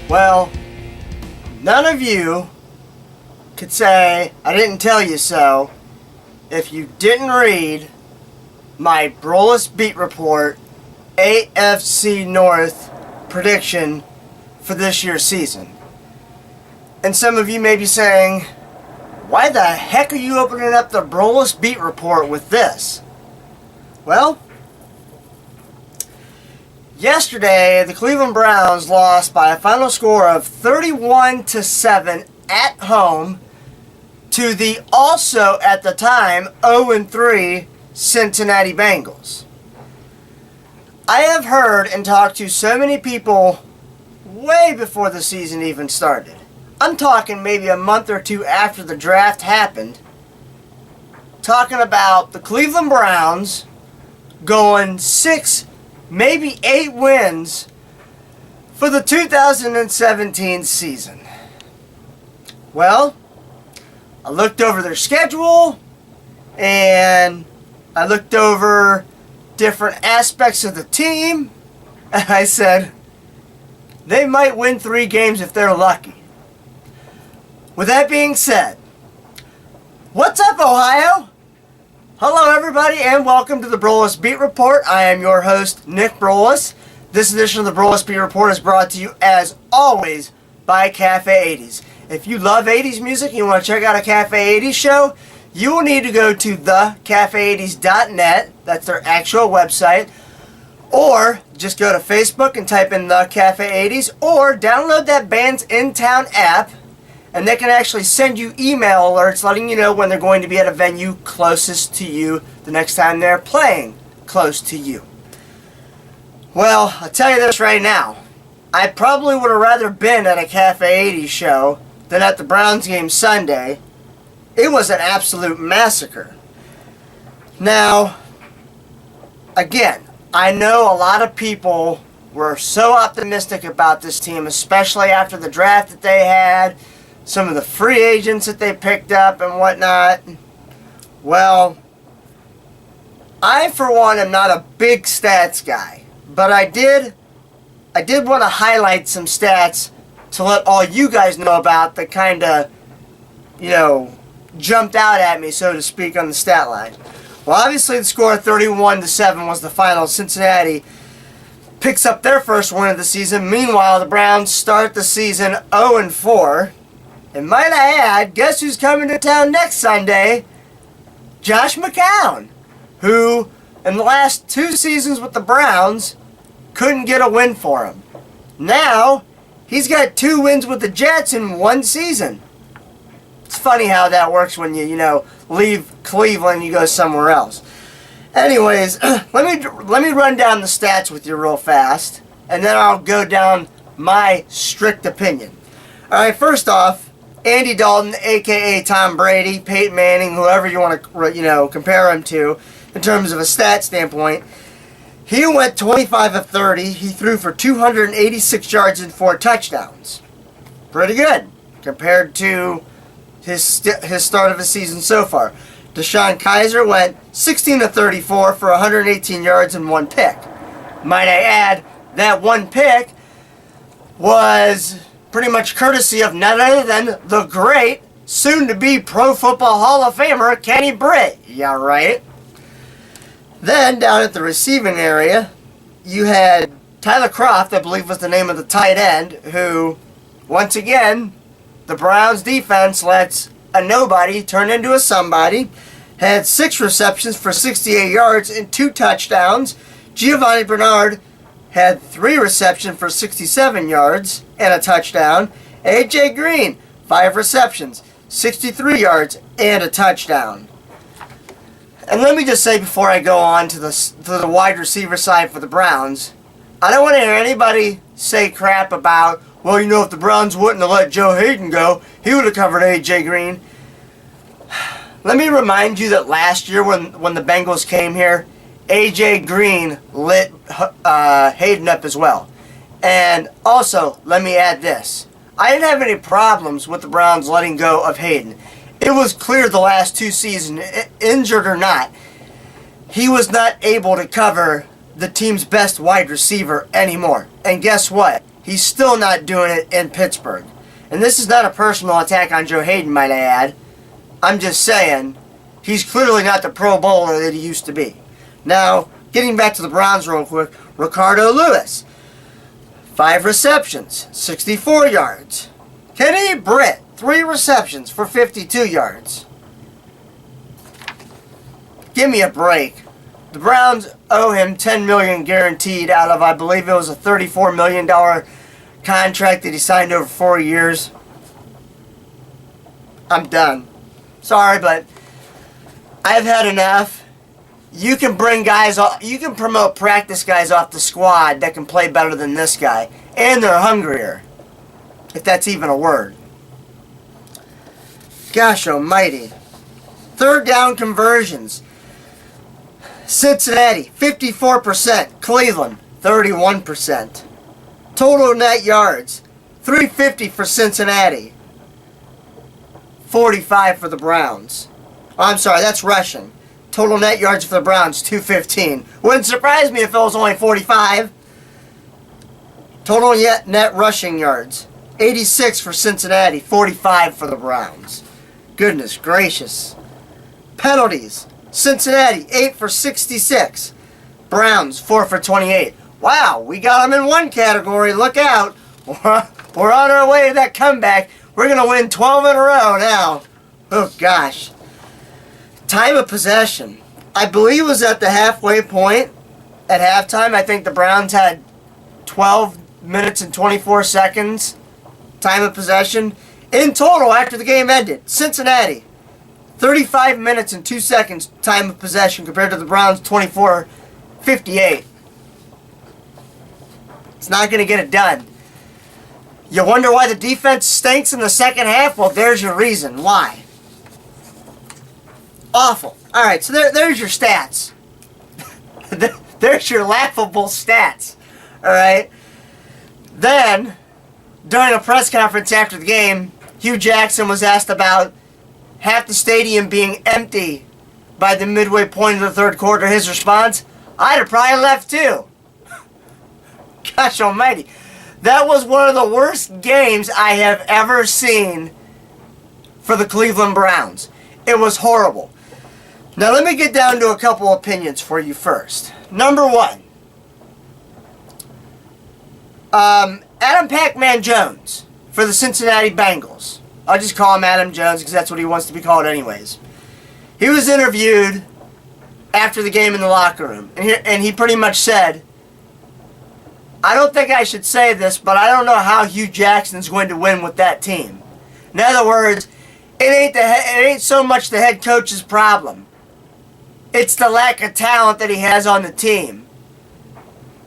Well, none of you could say I didn't tell you so if you didn't read my Broulis Beat Report AFC North prediction for this year's season. And some of you may be saying, why the heck are you opening up the Broulis Beat Report with this? Well, yesterday the Cleveland Browns lost by a final score of 31-7 at home to the also at the time 0-3 Cincinnati Bengals. I have heard and talked to so many people way before the season even started. I'm talking maybe a month or two after the draft happened, talking about the Cleveland Browns going 6, maybe 8 wins for the 2017 season. Well, I looked over their schedule and I looked over different aspects of the team and I said, they might win 3 games if they're lucky. With that being said, what's up, Ohio? Hello, everybody, and welcome to the Broulis Beat Report. I am your host, Nick Broulis. This edition of the Broulis Beat Report is brought to you, as always, by Cafe 80s. If you love 80s music and you want to check out a Cafe 80s show, you will need to go to thecafe80s.net. That's their actual website. Or just go to Facebook and type in the Cafe 80s, or download that Bands in Town app, and they can actually send you email alerts letting you know when they're going to be at a venue closest to you the next time they're playing close to you. Well, I'll tell you this right now. I probably would have rather been at a Cafe 80s show than at the Browns game Sunday. It was an absolute massacre. Now, again, I know a lot of people were so optimistic about this team, especially after the draft that they had, some of the free agents that they picked up and whatnot. Well, I, for one, am not a big stats guy, but I did want to highlight some stats to let all you guys know about that kind of, jumped out at me, so to speak, on the stat line. Well, obviously the score 31-7 was the final. Cincinnati picks up their first win of the season. Meanwhile, the Browns start the season 0-4. And might I add, guess who's coming to town next Sunday? Josh McCown, who in the last 2 seasons with the Browns couldn't get a win for him. Now, he's got 2 wins with the Jets in 1 season. It's funny how that works when you leave Cleveland and you go somewhere else. Anyways, let me run down the stats with you real fast, and then I'll go down my strict opinion. All right, first off, Andy Dalton, a.k.a. Tom Brady, Peyton Manning, whoever you want to compare him to in terms of a stat standpoint, he went 25 of 30. He threw for 286 yards and 4 touchdowns. Pretty good compared to his start of the season so far. Deshaun Kaiser went 16 of 34 for 118 yards and 1 pick. Might I add, that 1 pick was pretty much courtesy of none other than the great, soon-to-be Pro Football Hall of Famer, Kenny Britt. Yeah, right. Then, down at the receiving area, you had Tyler Kroft, I believe was the name of the tight end, who, once again, the Browns defense lets a nobody turn into a somebody. Had 6 receptions for 68 yards and 2 touchdowns. Giovanni Bernard had 3 receptions for 67 yards and a touchdown. A.J. Green, 5 receptions, 63 yards and a touchdown. And let me just say before I go on to the wide receiver side for the Browns, I don't want to hear anybody say crap about, well, if the Browns wouldn't have let Joe Hayden go, he would have covered A.J. Green. Let me remind you that last year when the Bengals came here, A.J. Green lit Hayden up as well. And also, let me add this. I didn't have any problems with the Browns letting go of Hayden. It was clear the last 2 seasons, injured or not, he was not able to cover the team's best wide receiver anymore. And guess what? He's still not doing it in Pittsburgh. And this is not a personal attack on Joe Hayden, might I add. I'm just saying, he's clearly not the Pro Bowler that he used to be. Now, getting back to the Browns real quick, Ricardo Lewis, 5 receptions, 64 yards. Kenny Britt, 3 receptions for 52 yards. Give me a break. The Browns owe him $10 million guaranteed out of, I believe it was a $34 million contract that he signed over 4 years. I'm done. Sorry, but I've had enough. You can bring guys off, you can promote practice guys off the squad that can play better than this guy, and they're hungrier, if that's even a word. Gosh almighty. 3rd down conversions. Cincinnati, 54%. Cleveland, 31%. Total net yards, 350 for Cincinnati. 45 for the Browns. Oh, I'm sorry, that's rushing. Total net yards for the Browns, 215. Wouldn't surprise me if it was only 45. Total net rushing yards, 86 for Cincinnati, 45 for the Browns. Goodness gracious. Penalties. Cincinnati, 8 for 66. Browns, 4 for 28. Wow, we got them in one category. Look out. We're on our way to that comeback. We're going to win 12 in a row now. Oh, gosh. Time of possession. I believe it was at the halfway point. At halftime, I think the Browns had 12 minutes and 24 seconds. Time of possession. In total, after the game ended, Cincinnati, 35 minutes and 2 seconds time of possession compared to the Browns 24-58. It's not going to get it done. You wonder why the defense stinks in the second half? Well, there's your reason. Why? Awful. Alright, so there's your stats. There's your laughable stats. Alright? Then, during a press conference after the game, Hugh Jackson was asked about half the stadium being empty by the midway point of the third quarter. His response, I'd have probably left too. Gosh almighty. That was one of the worst games I have ever seen for the Cleveland Browns. It was horrible. Now let me get down to a couple opinions for you first. Number 1. Adam Pac-Man Jones for the Cincinnati Bengals. I'll just call him Adam Jones because that's what he wants to be called anyways. He was interviewed after the game in the locker room. And he pretty much said, I don't think I should say this, but I don't know how Hugh Jackson's going to win with that team. In other words, it ain't so much the head coach's problem. It's the lack of talent that he has on the team.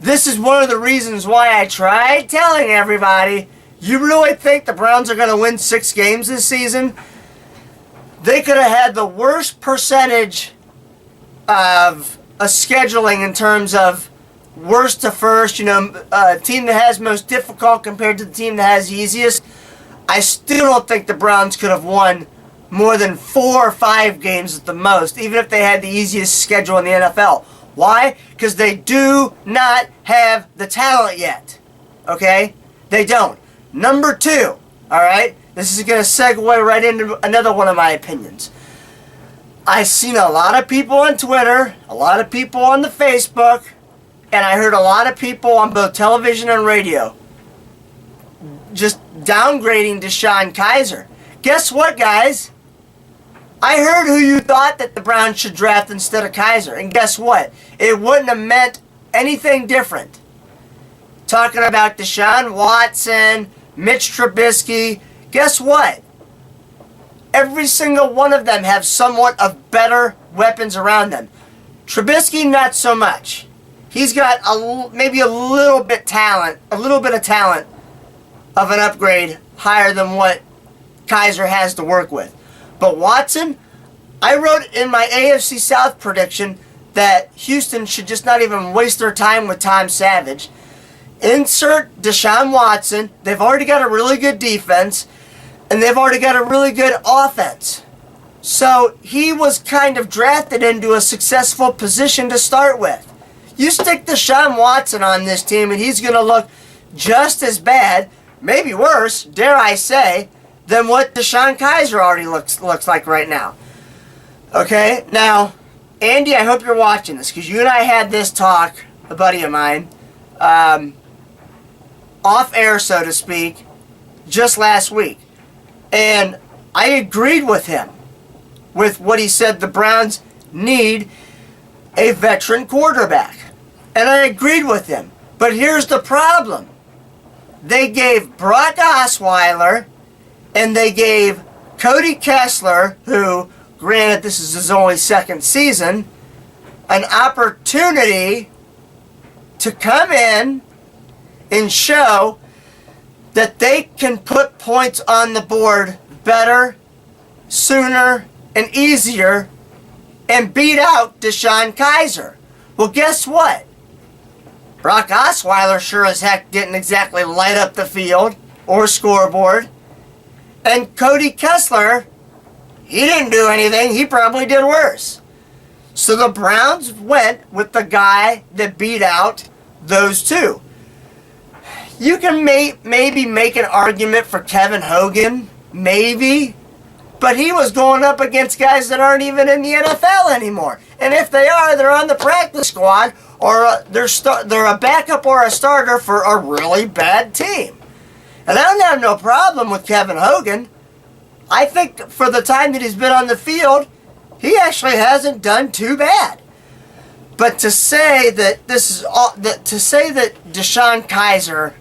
This is one of the reasons why I tried telling everybody, you really think the Browns are going to win 6 games this season? They could have had the worst percentage of a scheduling in terms of worst to first, team that has most difficult compared to the team that has easiest. I still don't think the Browns could have won more than 4 or 5 games at the most, even if they had the easiest schedule in the NFL. Why? Because they do not have the talent yet. Okay? They don't. Number 2, alright? This is going to segue right into another one of my opinions. I've seen a lot of people on Twitter, a lot of people on the Facebook, and I heard a lot of people on both television and radio just downgrading Deshaun Kaiser. Guess what, guys? I heard who you thought that the Browns should draft instead of Kaiser. And guess what? It wouldn't have meant anything different. Talking about Deshaun Watson, Mitch Trubisky. Guess what? Every single one of them have somewhat of better weapons around them. Trubisky, not so much. He's got maybe a little bit of talent of an upgrade higher than what Kaiser has to work with. But Watson, I wrote in my AFC South prediction that Houston should just not even waste their time with Tom Savage. Insert Deshaun Watson. They've already got a really good defense, and they've already got a really good offense. So he was kind of drafted into a successful position to start with. You stick Deshaun Watson on this team, and he's going to look just as bad, maybe worse, dare I say, than what DeShone Kizer already looks like right now. Okay, now, Andy, I hope you're watching this, because you and I had this talk, a buddy of mine, off air, so to speak, just last week. And I agreed with him with what he said. The Browns need a veteran quarterback. And I agreed with him. But here's the problem. They gave Brock Osweiler and they gave Cody Kessler, who, granted this is his only second season, an opportunity to come in and show that they can put points on the board better, sooner, and easier, and beat out DeShone Kizer. Well, guess what? Brock Osweiler sure as heck didn't exactly light up the field or scoreboard. And Cody Kessler, he didn't do anything. He probably did worse. So the Browns went with the guy that beat out those two. You can maybe make an argument for Kevin Hogan, maybe, but he was going up against guys that aren't even in the NFL anymore. And if they are, they're on the practice squad, or they're a backup or a starter for a really bad team. And I don't have no problem with Kevin Hogan. I think for the time that he's been on the field, he actually hasn't done too bad. But to say that DeShone Kizer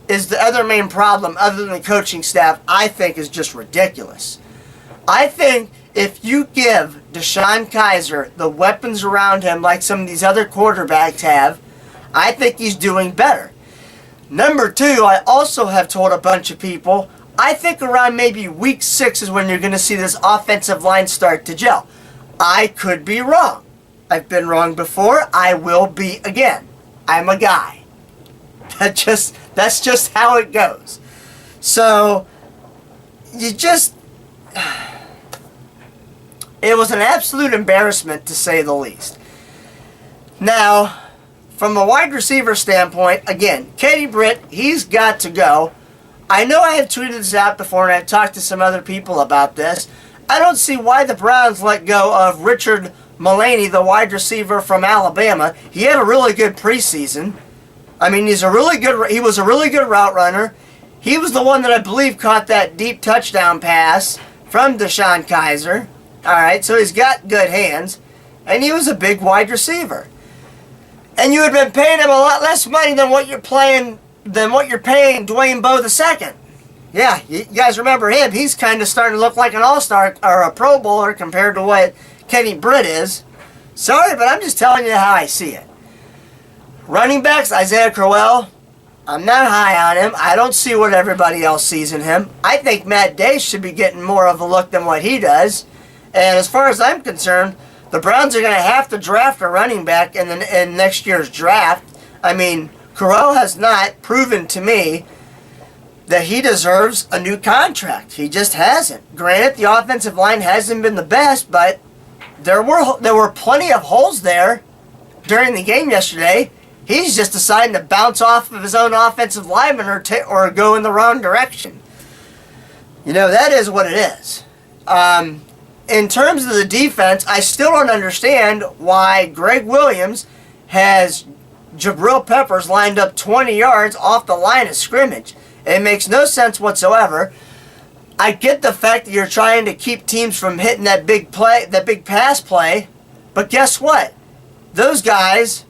is the other main problem other than the coaching staff, I think is just ridiculous. I think if you give DeShone Kizer the weapons around him like some of these other quarterbacks have, I think he's doing better. Number two, I also have told a bunch of people, I think around maybe week 6 is when you're going to see this offensive line start to gel. I could be wrong. I've been wrong before. I will be again. I'm a guy. That's just how it goes. So, it was an absolute embarrassment to say the least. Now, from a wide receiver standpoint, again, Kenny Britt, he's got to go. I know I have tweeted this out before and I've talked to some other people about this. I don't see why the Browns let go of Richard Mullaney, the wide receiver from Alabama. He had a really good preseason. I mean, he was a really good route runner. He was the one that I believe caught that deep touchdown pass from DeShone Kizer. All right, so he's got good hands, and he was a big wide receiver. And you had been paying him a lot less money than what you're paying Dwayne Bowe II. Yeah, you guys remember him. He's kind of starting to look like an all-star or a Pro Bowler compared to what Kenny Britt is. Sorry, but I'm just telling you how I see it. Running backs, Isaiah Crowell, I'm not high on him. I don't see what everybody else sees in him. I think Matt Day should be getting more of a look than what he does. And as far as I'm concerned, the Browns are going to have to draft a running back in next year's draft. I mean, Crowell has not proven to me that he deserves a new contract. He just hasn't. Granted, the offensive line hasn't been the best, but there were plenty of holes there during the game yesterday. He's just deciding to bounce off of his own offensive lineman or go in the wrong direction. You know, that is what it is. In terms of the defense, I still don't understand why Greg Williams has Jabril Peppers lined up 20 yards off the line of scrimmage. It makes no sense whatsoever. I get the fact that you're trying to keep teams from hitting that big pass play, but guess what? Those guys,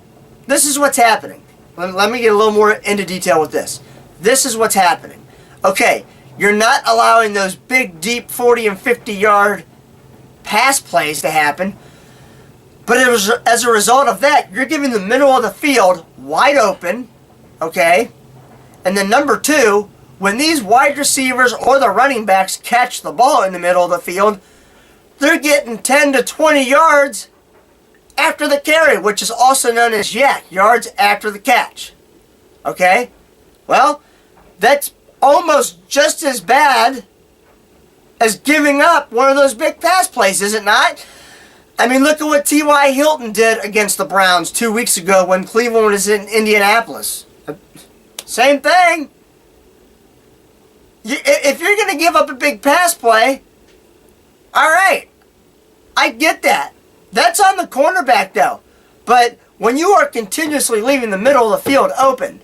this is what's happening. Let me get a little more into detail with this. This is what's happening. Okay, you're not allowing those big, deep 40 and 50-yard pass plays to happen, but as a result of that, you're giving the middle of the field wide open, okay? And then number two, when these wide receivers or the running backs catch the ball in the middle of the field, they're getting 10 to 20 yards after the carry, which is also known as YAC, yards after the catch. Okay? Well, that's almost just as bad as giving up one of those big pass plays, is it not? I mean, look at what T.Y. Hilton did against the Browns 2 weeks ago when Cleveland was in Indianapolis. Same thing. If you're going to give up a big pass play, all right, I get that. That's on the cornerback, though. But when you are continuously leaving the middle of the field open,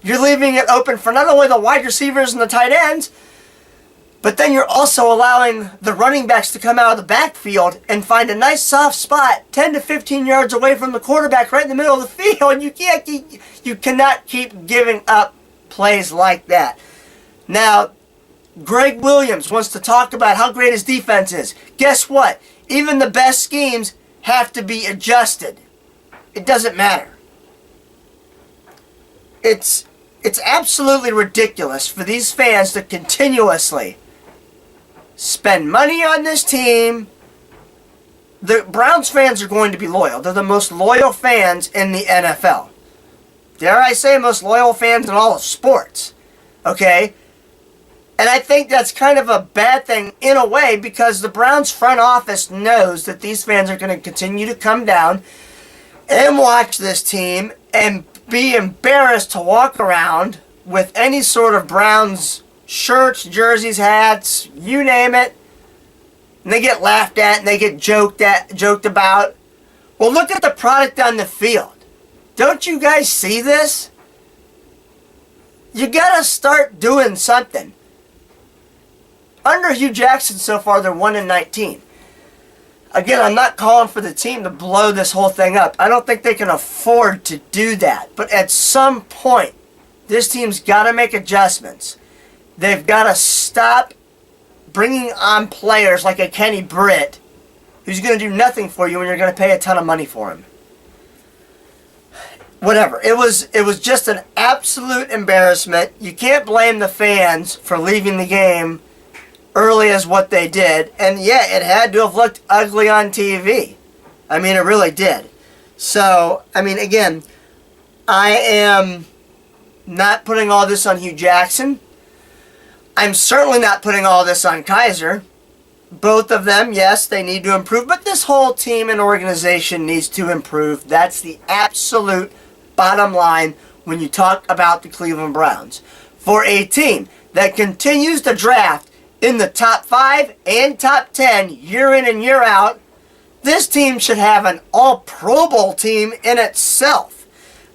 you're leaving it open for not only the wide receivers and the tight ends, but then you're also allowing the running backs to come out of the backfield and find a nice soft spot 10 to 15 yards away from the quarterback right in the middle of the field. You cannot keep giving up plays like that. Now, Greg Williams wants to talk about how great his defense is. Guess what? Even the best schemes have to be adjusted. It doesn't matter. It's absolutely ridiculous for these fans to continuously spend money on this team. The Browns fans are going to be loyal. They're the most loyal fans in the NFL. Dare I say most loyal fans in all of sports. Okay? And I think that's kind of a bad thing in a way, because the Browns front office knows that these fans are going to continue to come down and watch this team and be embarrassed to walk around with any sort of Browns shirts, jerseys, hats, you name it. And they get laughed at and they get joked about. Well, look at the product on the field. Don't you guys see this? You gotta start doing something. Under Hugh Jackson so far, they're 1-19. Again, I'm not calling for the team to blow this whole thing up. I don't think they can afford to do that. But at some point, this team's got to make adjustments. They've got to stop bringing on players like a Kenny Britt, who's going to do nothing for you when you're going to pay a ton of money for him. Whatever. It was just an absolute embarrassment. You can't blame the fans for leaving the game early as what they did. And yeah, it had to have looked ugly on TV. I mean, it really did. So, I mean, again, I am not putting all this on Hugh Jackson. I'm certainly not putting all this on Kaiser. Both of them, yes, they need to improve, but this whole team and organization needs to improve. That's the absolute bottom line when you talk about the Cleveland Browns. For a team that continues to draft in the top 5 and top 10 year in and year out, this team should have an all-Pro Bowl team in itself.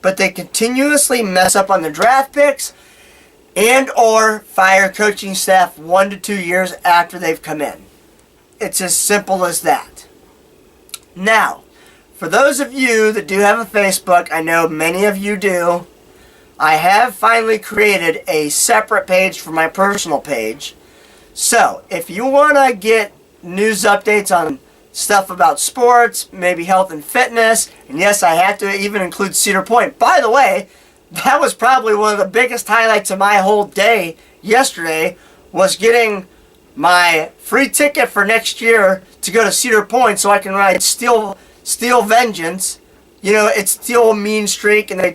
But they continuously mess up on the draft picks and or fire coaching staff 1 to 2 years after they've come in. It's as simple as that. Now, for those of you that do have a Facebook, I know many of you do, I have finally created a separate page for my personal page. So, if you want to get news updates on stuff about sports, maybe health and fitness, and yes, I have to even include Cedar Point. By the way, that was probably one of the biggest highlights of my whole day yesterday, was getting my free ticket for next year to go to Cedar Point so I can ride Steel Vengeance. You know, it's Steel Mean Streak, and they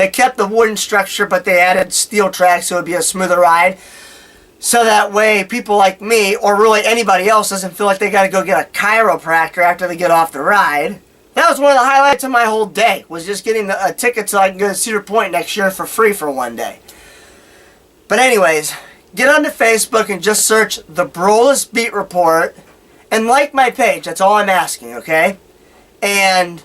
kept the wooden structure, but they added steel tracks so it would be a smoother ride. So that way, people like me, or really anybody else, doesn't feel like they got to go get a chiropractor after they get off the ride. That was one of the highlights of my whole day, was just getting a ticket so I can go to Cedar Point next year for free for one day. But anyways, get onto Facebook and just search the Broulis Beat Report and like my page. That's all I'm asking, okay? And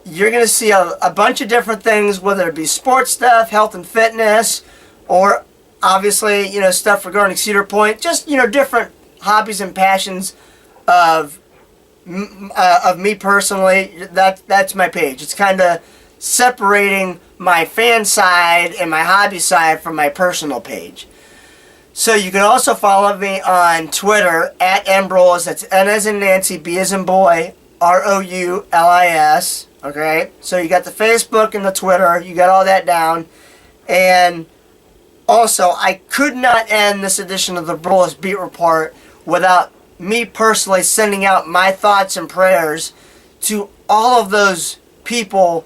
you're going to see a bunch of different things, whether it be sports stuff, health and fitness, or obviously, you know, stuff regarding Cedar Point. Just, you know, different hobbies and passions of me personally. That's my page. It's kind of separating my fan side and my hobby side from my personal page. So you can also follow me on Twitter at Broulis. That's N as in Nancy, B as in boy, Roulis. Okay? So you got the Facebook and the Twitter. You got all that down. And also, I could not end this edition of the Broulis Beat Report without me personally sending out my thoughts and prayers to all of those people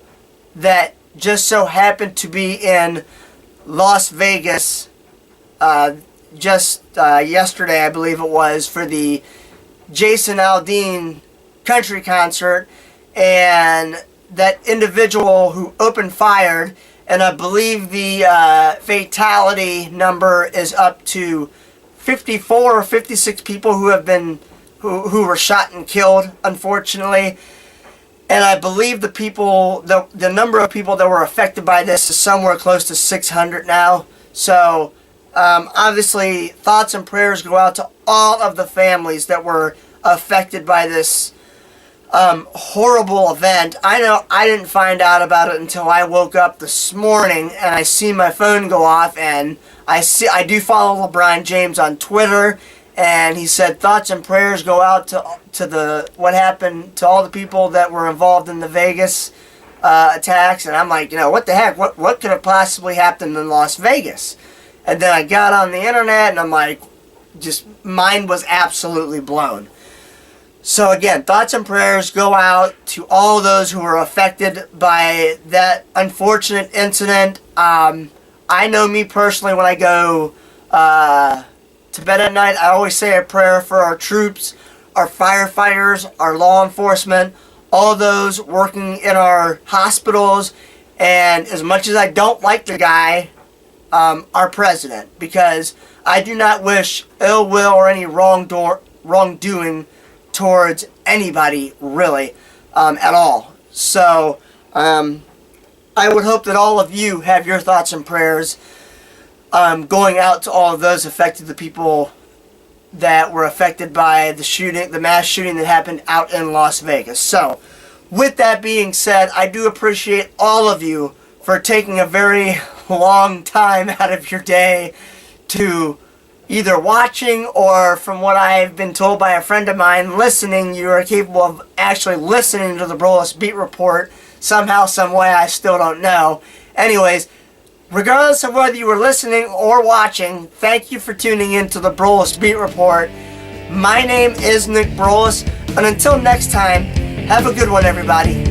that just so happened to be in Las Vegas yesterday, I believe it was, for the Jason Aldean country concert, and that individual who opened fire and I believe the fatality number is up to 54 or 56 people who have been who were shot and killed, unfortunately. And I believe the number of people that were affected by this is somewhere close to 600 now. So obviously, thoughts and prayers go out to all of the families that were affected by this horrible event. I know I didn't find out about it until I woke up this morning and I see my phone go off, and I do follow LeBron James on Twitter, and he said thoughts and prayers go out to the what happened to all the people that were involved in the Vegas attacks. And I'm like, what the heck? What could have possibly happened in Las Vegas? And then I got on the internet and I'm like, just mind was absolutely blown. So again, thoughts and prayers go out to all those who were affected by that unfortunate incident. I know me personally, when I go to bed at night, I always say a prayer for our troops, our firefighters, our law enforcement, all those working in our hospitals, and as much as I don't like the guy, our president, because I do not wish ill will or any wrongdoing towards anybody, really, at all. So I would hope that all of you have your thoughts and prayers going out to all of those affected, the people that were affected by the mass shooting that happened out in Las Vegas. So with that being said, I do appreciate all of you for taking a very long time out of your day to either watching, or from what I've been told by a friend of mine, listening. You are capable of actually listening to the Broulis Beat Report somehow, some way. I still don't know. Anyways, regardless of whether you were listening or watching, thank you for tuning in to the Broulis Beat Report. My name is Nick Broulis, and until next time, have a good one, everybody.